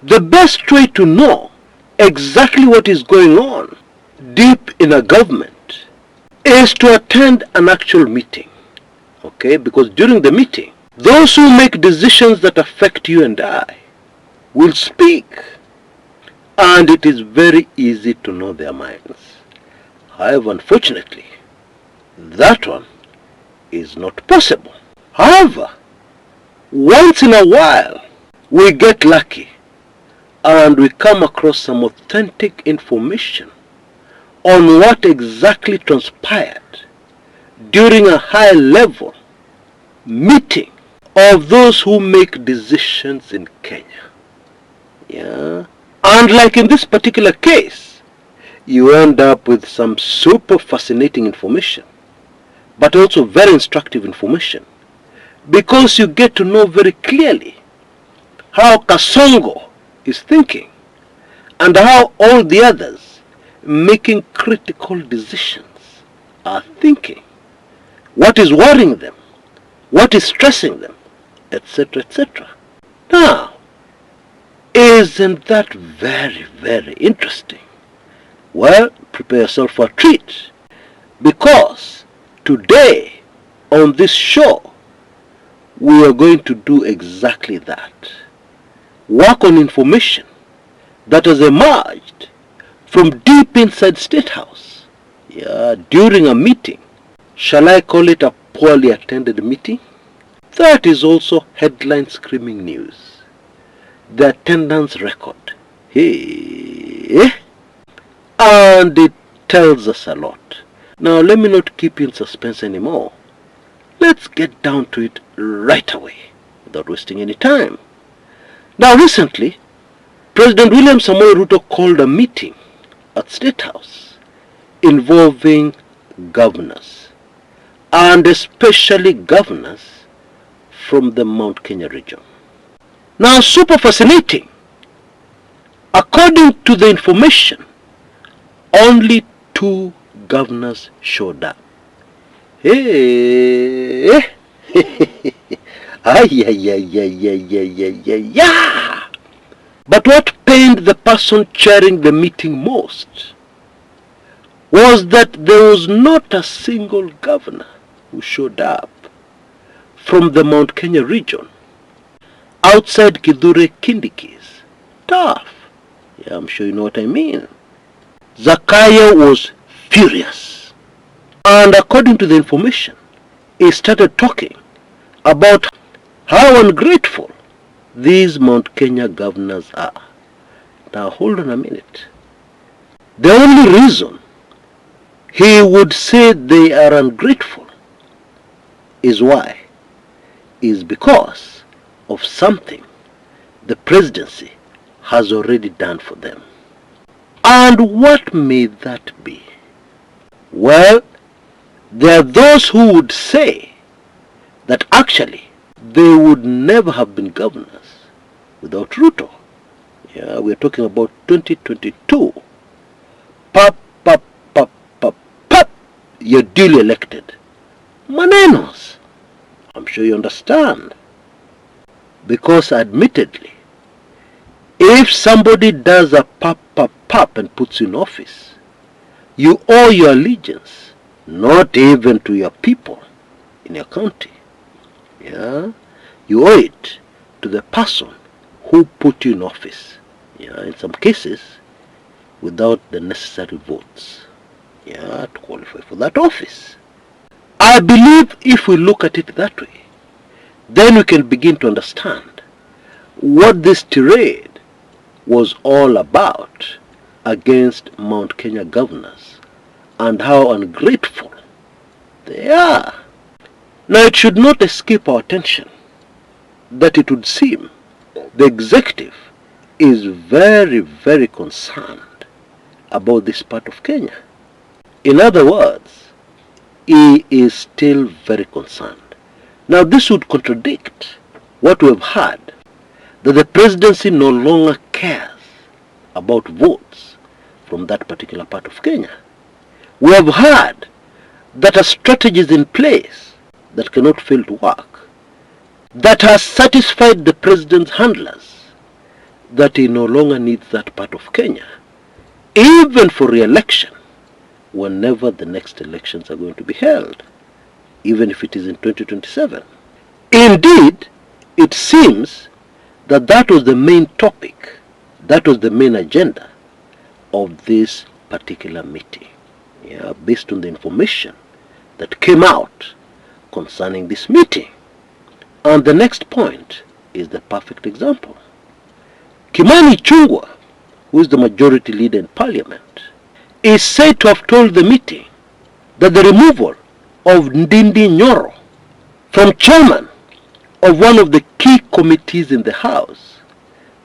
The best way to know exactly what is going on deep in a government is to attend an actual meeting. Okay, because during the meeting, those who make decisions that affect you and I will speak, and it is very easy to know their minds. However, unfortunately, that one is not possible. However, once in a while, we get lucky and we come across some authentic information on what exactly transpired during a high-level meeting of those who make decisions in Kenya. Yeah. And like in this particular case, you end up with some super fascinating information, but also very instructive information, because you get to know very clearly how Kasongo is thinking and how all the others making critical decisions are thinking, what is worrying them, what is stressing them, etc., etc. Now, isn't that very, very interesting? Well, prepare yourself for a treat, because today on this show we are going to do exactly that. Work on information that has emerged from deep inside State House, during a meeting. Shall I call it a poorly attended meeting? That is also headline screaming news. The attendance record. Hey. And it tells us a lot. Now let me not keep you in suspense anymore. Let's get down to it right away, without wasting any time. Now recently, President William Samoei Ruto called a meeting at State House involving governors, and especially governors from the Mount Kenya region. Now, super fascinating. According to the information, only 2 governors showed up. Hey. But what pained the person chairing the meeting most was that there was not a single governor who showed up from the Mount Kenya region outside Kithure Kindiki's turf. Yeah, I'm sure you know what I mean. Zakayo was furious, and according to the information, he started talking about how ungrateful these Mount Kenya governors are. Now hold on a minute. The only reason he would say they are ungrateful is because of something the presidency has already done for them. And what may that be? Well, there are those who would say that actually they would never have been governors without Ruto. Yeah, we're talking about 2022. Pap, you're duly elected. Manenos. I'm sure you understand. Because admittedly, if somebody does a pap and puts you in office, you owe your allegiance not even to your people in your county. Yeah, you owe it to the person who put you in office. Yeah, in some cases, without the necessary votes. Yeah, to qualify for that office. I believe if we look at it that way, then we can begin to understand what this tirade was all about against Mount Kenya governors and how ungrateful they are. Now, it should not escape our attention that it would seem the executive is very, very concerned about this part of Kenya. In other words, he is still very concerned. Now, this would contradict what we have heard, that the presidency no longer cares about votes from that particular part of Kenya. We have heard that a strategy is in place that cannot fail to work, that has satisfied the president's handlers, that he no longer needs that part of Kenya, even for re-election, whenever the next elections are going to be held, even if it is in 2027. Indeed, it seems that that was the main topic, that was the main agenda of this particular meeting, based on the information that came out concerning this meeting. And the next point is the perfect example. Kimani Ichung'wah, who is the majority leader in parliament, is said to have told the meeting that the removal of Ndindi Nyoro from chairman of one of the key committees in the House,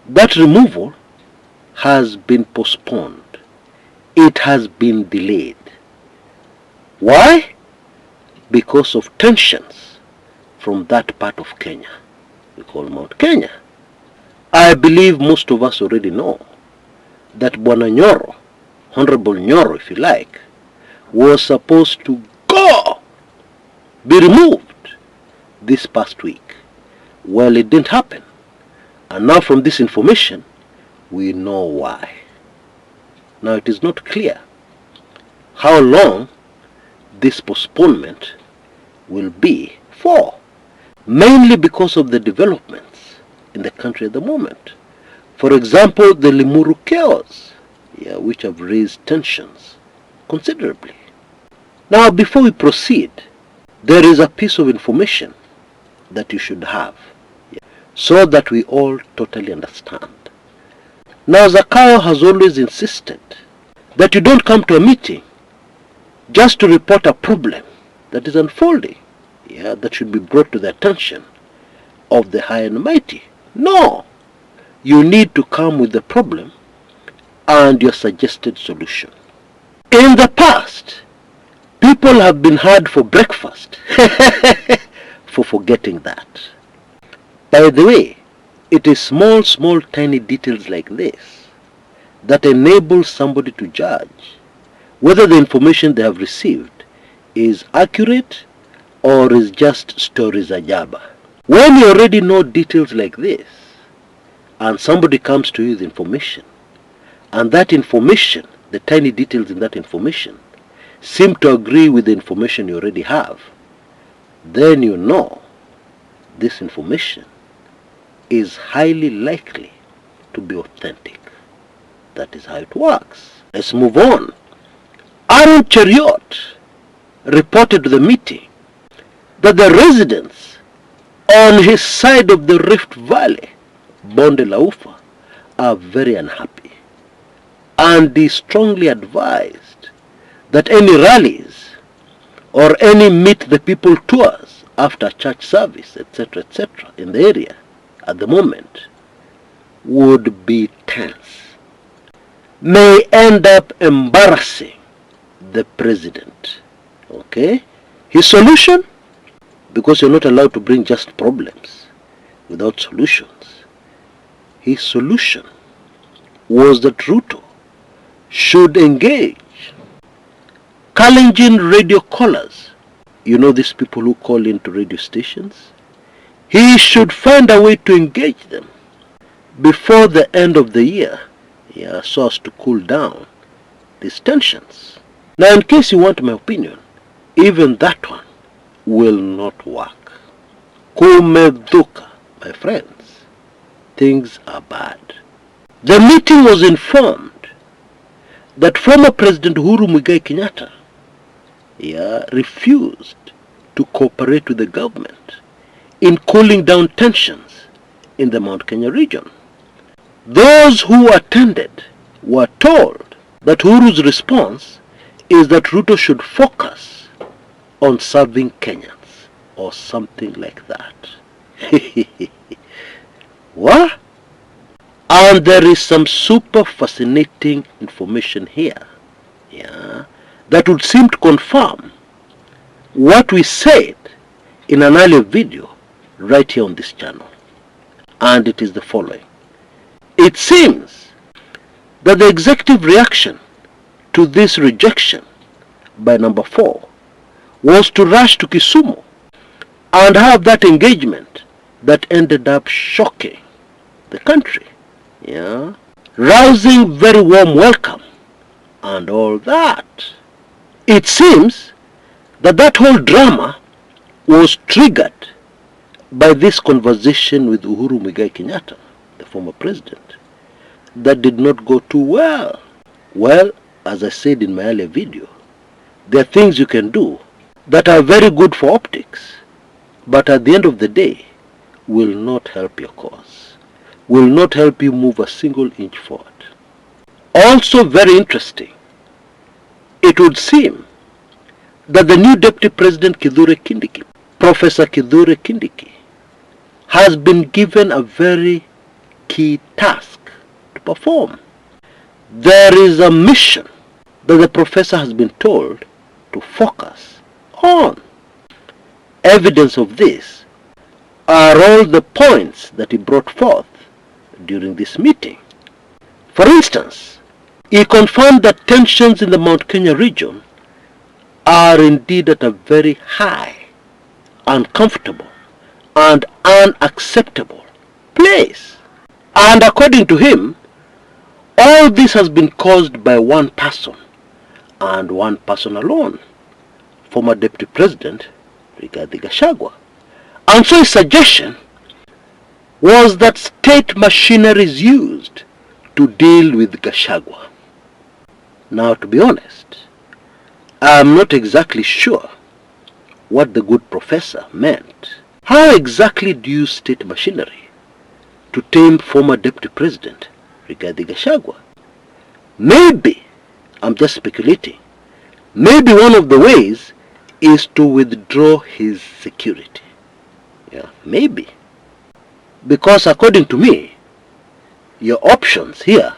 that removal has been postponed. It has been delayed. Why? Because of tensions from that part of Kenya we call Mount Kenya. I believe most of us already know that Bwana Nyoro, Honorable Nyoro if you like, was supposed to be removed this past week. Well, it didn't happen. And now from this information, we know why. Now it is not clear how long this postponement will be for, mainly because of the developments in the country at the moment. For example, the Limuru chaos, which have raised tensions considerably. Now, before we proceed, there is a piece of information that you should have, so that we all totally understand. Now, Zakayo has always insisted that you don't come to a meeting just to report a problem that is unfolding, that should be brought to the attention of the high and mighty. No, you need to come with the problem and your suggested solution. In the past, people have been had for breakfast for forgetting that. By the way, it is small, tiny details like this that enable somebody to judge whether the information they have received is accurate or is just stories ajaba. When you already know details like this, and somebody comes to you with information, and that information, the tiny details in that information, seem to agree with the information you already have, then you know this information is highly likely to be authentic. That is how it works. Let's move on. Aaron Cheriot reported to the meeting that the residents on his side of the Rift Valley, Bonde la Ufa, are very unhappy, and he strongly advised that any rallies or any meet the people tours after church service, etc., in the area at the moment would be tense, may end up embarrassing the president. Okay? His solution? Because you're not allowed to bring just problems without solutions. His solution was that Ruto should engage Kalenjin radio callers. You know these people who call into radio stations? He should find a way to engage them before the end of the year, so as to cool down these tensions. Now, in case you want my opinion, even that one will not work. Kumekucha, my friends, things are bad. The meeting was informed that former President Uhuru Muigai Kenyatta refused to cooperate with the government in cooling down tensions in the Mount Kenya region. Those who attended were told that Uhuru's response is that Ruto should focus on serving Kenyans, or something like that. What? And there is some super fascinating information here, that would seem to confirm what we said in an earlier video right here on this channel. And it is the following. It seems that the executive reaction to this rejection by number 4 was to rush to Kisumu and have that engagement that ended up shocking the country. yeah, rousing very warm welcome and all that. It seems that that whole drama was triggered by this conversation with Uhuru Muigai Kenyatta, the former president, that did not go too well. Well, as I said in my earlier video, there are things you can do that are very good for optics, but at the end of the day will not help your cause, will not help you move a single inch forward. Also very interesting, it would seem that the new Deputy President Kithure Kindiki, Professor Kithure Kindiki, has been given a very key task to perform. There is a mission that the professor has been told to focus on. Evidence of this are all the points that he brought forth during this meeting. For instance, he confirmed that tensions in the Mount Kenya region are indeed at a very high, uncomfortable, and unacceptable place. And according to him, all this has been caused by one person, and one person alone, former Deputy President Rigathi Gachagua. And so his suggestion was that state machinery is used to deal with Gachagua. Now, to be honest, I am not exactly sure what the good professor meant. How exactly do you use state machinery to tame former Deputy President Rigathi Gachagua? Maybe, I'm just speculating, maybe one of the ways is to withdraw his security. Yeah, maybe. Because according to me, your options here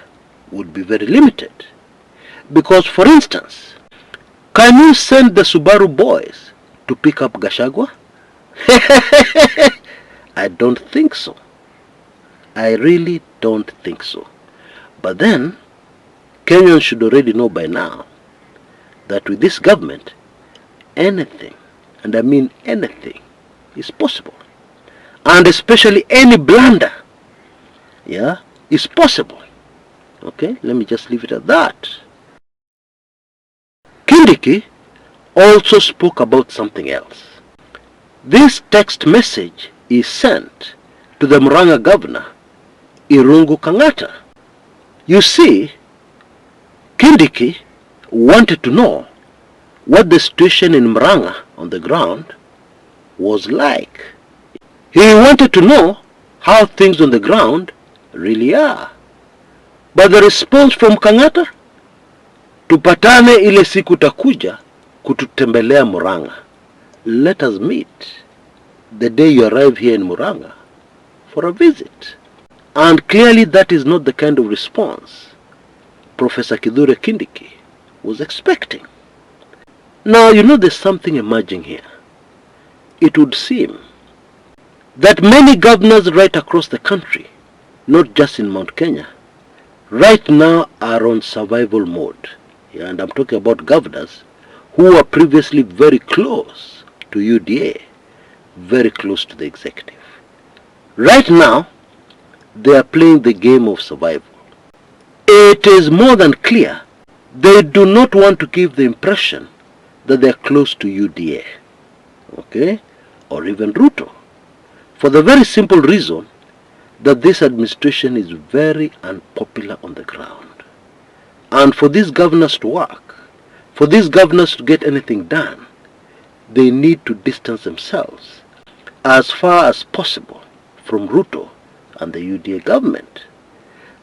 would be very limited. Because, for instance, can you send the Subaru boys to pick up Gachagua? I don't think so. I really don't think so. But then, Kenyans should already know by now that with this government, anything, and I mean anything, is possible. And especially any blunder, yeah, is possible. Okay, let me just leave it at that. Kindiki also spoke about something else. This text message is sent to the Murang'a governor, Irungu Kang'ata. You see, Kindiki wanted to know what the situation in Murang'a on the ground was like. He wanted to know how things on the ground really are. But the response from Kang'ata, tupatane ile siku takuja kututembelea Murang'a. Let us meet the day you arrive here in Murang'a for a visit. And clearly that is not the kind of response Professor Kithure Kindiki was expecting. Now, you know, there's something emerging here. It would seem that many governors right across the country, not just in Mount Kenya, right now are on survival mode. Yeah, and I'm talking about governors who were previously very close to UDA, very close to the executive. Right now, they are playing the game of survival. It is more than clear they do not want to give the impression that they are close to UDA, okay, or even Ruto, for the very simple reason that this administration is very unpopular on the ground. And for these governors to work, for these governors to get anything done, they need to distance themselves as far as possible from Ruto and the UDA government.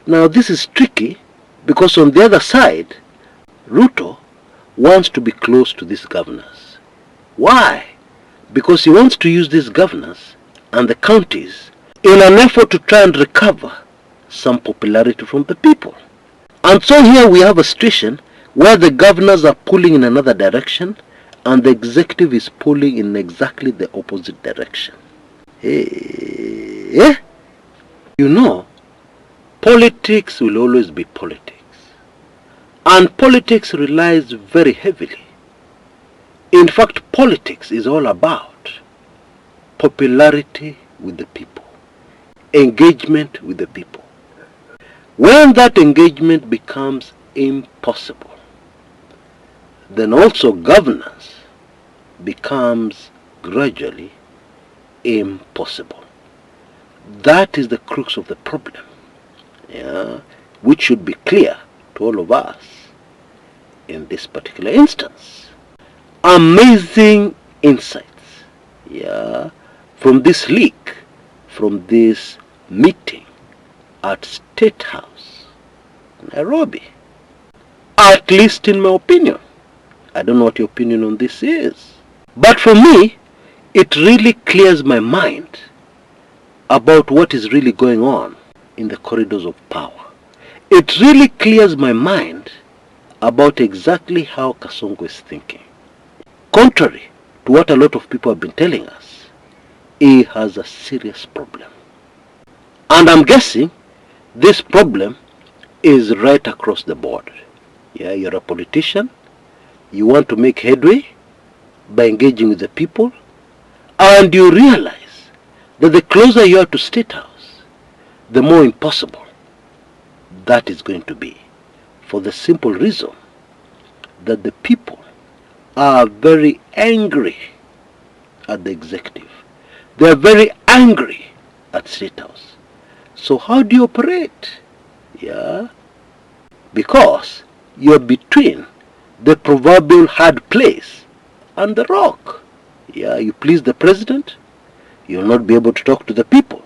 Now this is tricky because on the other side, Ruto wants to be close to these governors. Why? Because he wants to use these governors and the counties in an effort to try and recover some popularity from the people. And so here we have a situation where the governors are pulling in another direction and the executive is pulling in exactly the opposite direction. Hey, you know, politics will always be politics. And politics relies very heavily. In fact, politics is all about popularity with the people, engagement with the people. When that engagement becomes impossible, then also governance becomes gradually impossible. That is the crux of the problem, which should be clear to all of us in this particular instance. Amazing insights from this leak, from this meeting at State House, Nairobi. At least in my opinion. I don't know what your opinion on this is. But for me, it really clears my mind about what is really going on in the corridors of power. It really clears my mind about exactly how Kasongo is thinking. Contrary to what a lot of people have been telling us, he has a serious problem. And I'm guessing this problem is right across the board. You're a politician. You want to make headway by engaging with the people, and you realize that the closer you are to State House, the more impossible that is going to be, for the simple reason that the people are very angry at the executive. They are very angry at State House. So how do you operate? Because you're between the proverbial hard place and the rock. You please the president, you'll not be able to talk to the people.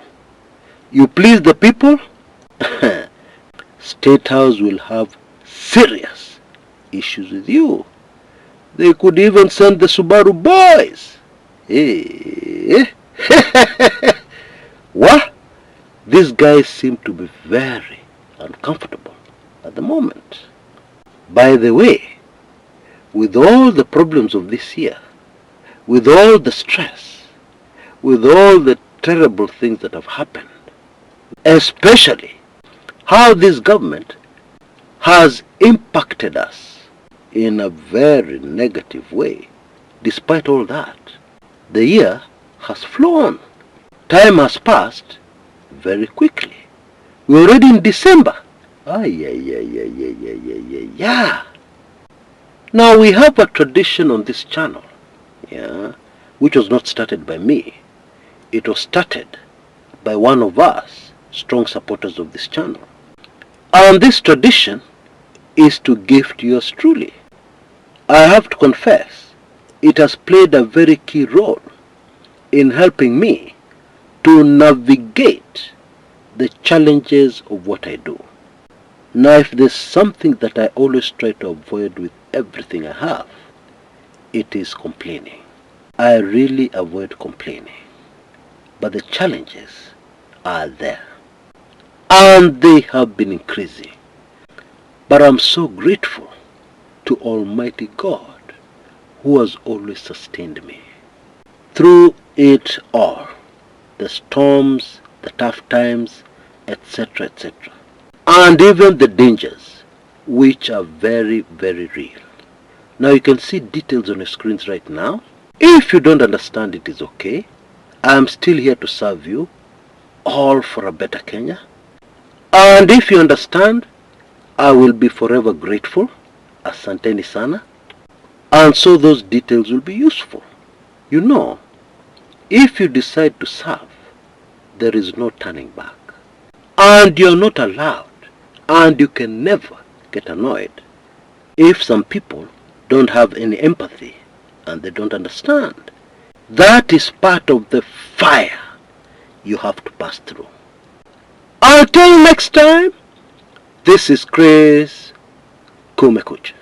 You please the people, State House will have serious issues with you. They could even send the Subaru boys. What? These guys seem to be very uncomfortable at the moment. By the way, with all the problems of this year, with all the stress, with all the terrible things that have happened, especially how this government has impacted us in a very negative way, despite all that, the year has flown. Time has passed very quickly. We're already in December. Now we have a tradition on this channel, which was not started by me. It was started by one of us, strong supporters of this channel. And this tradition is to gift yours truly. I have to confess, it has played a very key role in helping me to navigate the challenges of what I do. Now, if there's something that I always try to avoid with everything I have, it is complaining. I really avoid complaining. But the challenges are there. And they have been increasing. But I'm so grateful to Almighty God, who has always sustained me through it all, the storms, the tough times, etc., etc., and even the dangers, which are very, very real. Now you can see details on your screens right now. If you don't understand, it is okay. I'm still here to serve you, all for a better Kenya. And if you understand, I will be forever grateful. Asanteni sana. And so those details will be useful. You know, if you decide to serve, there is no turning back. And you're not allowed, and you can never get annoyed if some people don't have any empathy and they don't understand. That is part of the fire you have to pass through. Until next time, this is Chris Kumekucha.